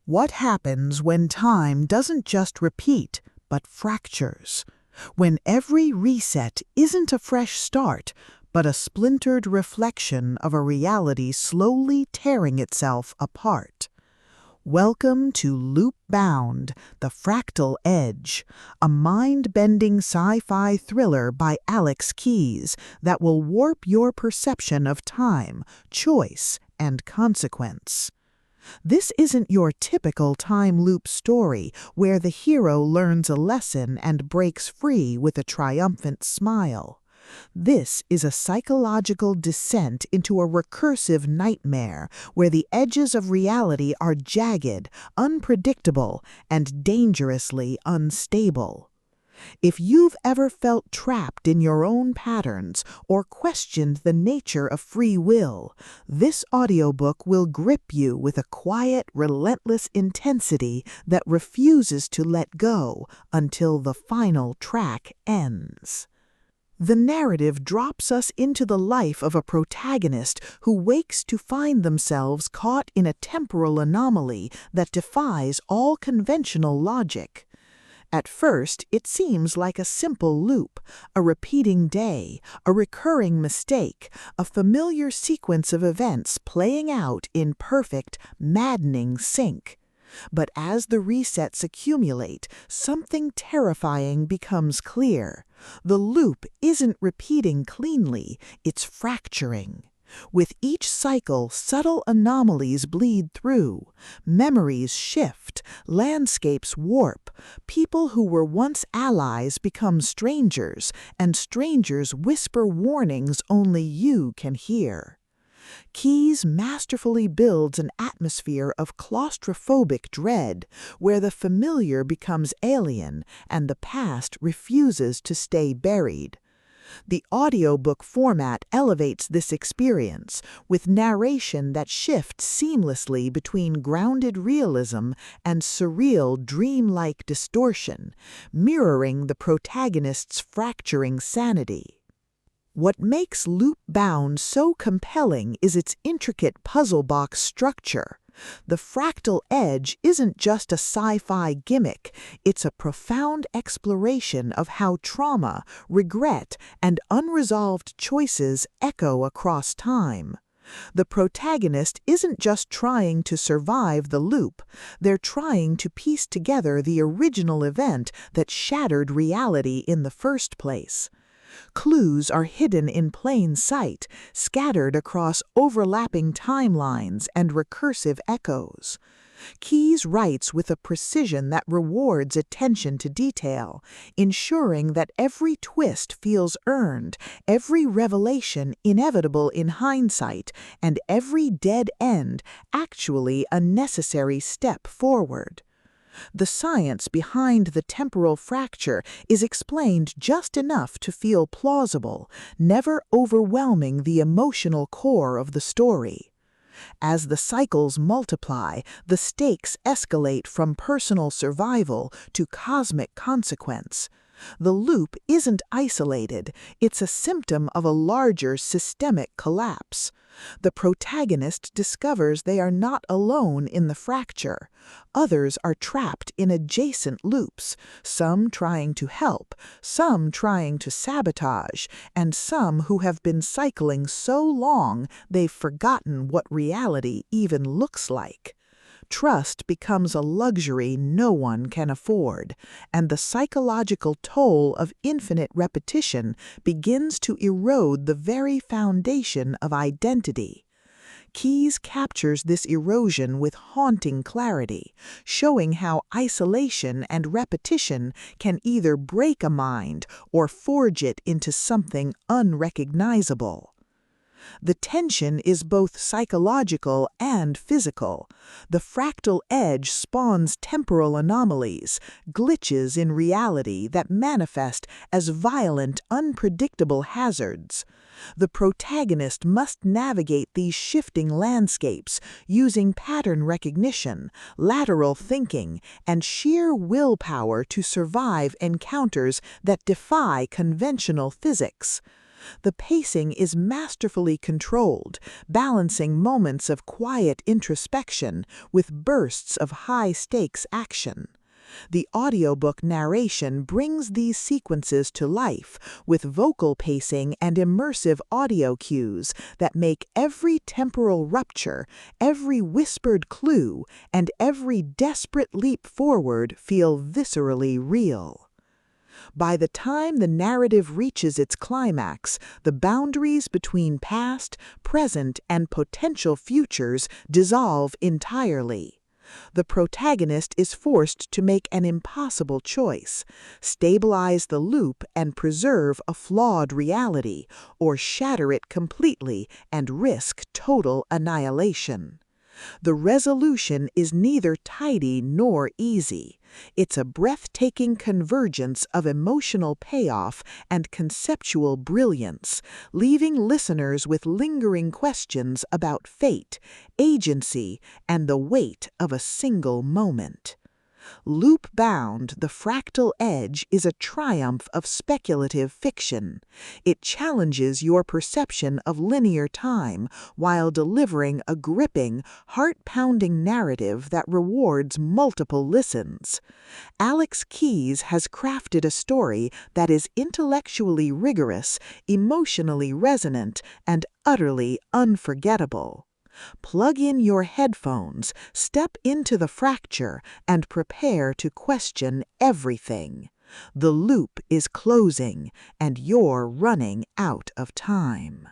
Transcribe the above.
What happens when time doesn't just repeat, but fractures? When every reset isn't a fresh start, but a splintered reflection of a reality slowly tearing itself apart? Welcome to Loop Bound, The Fractal Edge, a mind-bending sci-fi thriller by Alex Keyes that will warp your perception of time, choice, and consequence. This isn't your typical time loop story where the hero learns a lesson and breaks free with a triumphant smile. This is a psychological descent into a recursive nightmare where the edges of reality are jagged, unpredictable, and dangerously unstable. If you've ever felt trapped in your own patterns or questioned the nature of free will, this audiobook will grip you with a quiet, relentless intensity that refuses to let go until the final track ends. The narrative drops us into the life of a protagonist who wakes to find themselves caught in a temporal anomaly that defies all conventional logic. At first, it seems like a simple loop, a repeating day, a recurring mistake, a familiar sequence of events playing out in perfect, maddening sync. But as the resets accumulate, something terrifying becomes clear. The loop isn't repeating cleanly, it's fracturing. With each cycle, subtle anomalies bleed through. Memories shift, landscapes warp, people who were once allies become strangers, and strangers whisper warnings only you can hear. Keyes masterfully builds an atmosphere of claustrophobic dread, where the familiar becomes alien and the past refuses to stay buried. The audiobook format elevates this experience, with narration that shifts seamlessly between grounded realism and surreal, dreamlike distortion, mirroring the protagonist's fracturing sanity. What makes Loop Bound so compelling is its intricate puzzle box structure. The Fractal Edge isn't just a sci-fi gimmick, it's a profound exploration of how trauma, regret, and unresolved choices echo across time. The protagonist isn't just trying to survive the loop, they're trying to piece together the original event that shattered reality in the first place. Clues are hidden in plain sight, scattered across overlapping timelines and recursive echoes. Keyes writes with a precision that rewards attention to detail, ensuring that every twist feels earned, every revelation inevitable in hindsight, and every dead end actually a necessary step forward. The science behind the temporal fracture is explained just enough to feel plausible, never overwhelming the emotional core of the story. As the cycles multiply, the stakes escalate from personal survival to cosmic consequence. The loop isn't isolated, it's a symptom of a larger systemic collapse. The protagonist discovers they are not alone in the fracture. Others are trapped in adjacent loops, some trying to help, some trying to sabotage, and some who have been cycling so long they've forgotten what reality even looks like. Trust becomes a luxury no one can afford, and the psychological toll of infinite repetition begins to erode the very foundation of identity. Keyes captures this erosion with haunting clarity, showing how isolation and repetition can either break a mind or forge it into something unrecognizable. The tension is both psychological and physical. The fractal edge spawns temporal anomalies, glitches in reality that manifest as violent, unpredictable hazards. The protagonist must navigate these shifting landscapes using pattern recognition, lateral thinking, and sheer willpower to survive encounters that defy conventional physics. The pacing is masterfully controlled, balancing moments of quiet introspection with bursts of high-stakes action. The audiobook narration brings these sequences to life with vocal pacing and immersive audio cues that make every temporal rupture, every whispered clue, and every desperate leap forward feel viscerally real. By the time the narrative reaches its climax, the boundaries between past, present, and potential futures dissolve entirely. The protagonist is forced to make an impossible choice: stabilize the loop and preserve a flawed reality, or shatter it completely and risk total annihilation. The resolution is neither tidy nor easy. It's a breathtaking convergence of emotional payoff and conceptual brilliance, leaving listeners with lingering questions about fate, agency, and the weight of a single moment. Loop-bound, The Fractal Edge is a triumph of speculative fiction. It challenges your perception of linear time while delivering a gripping, heart-pounding narrative that rewards multiple listens. Alex Keyes has crafted a story that is intellectually rigorous, emotionally resonant, and utterly unforgettable. Plug in your headphones, step into the fracture, and prepare to question everything. The loop is closing, and you're running out of time.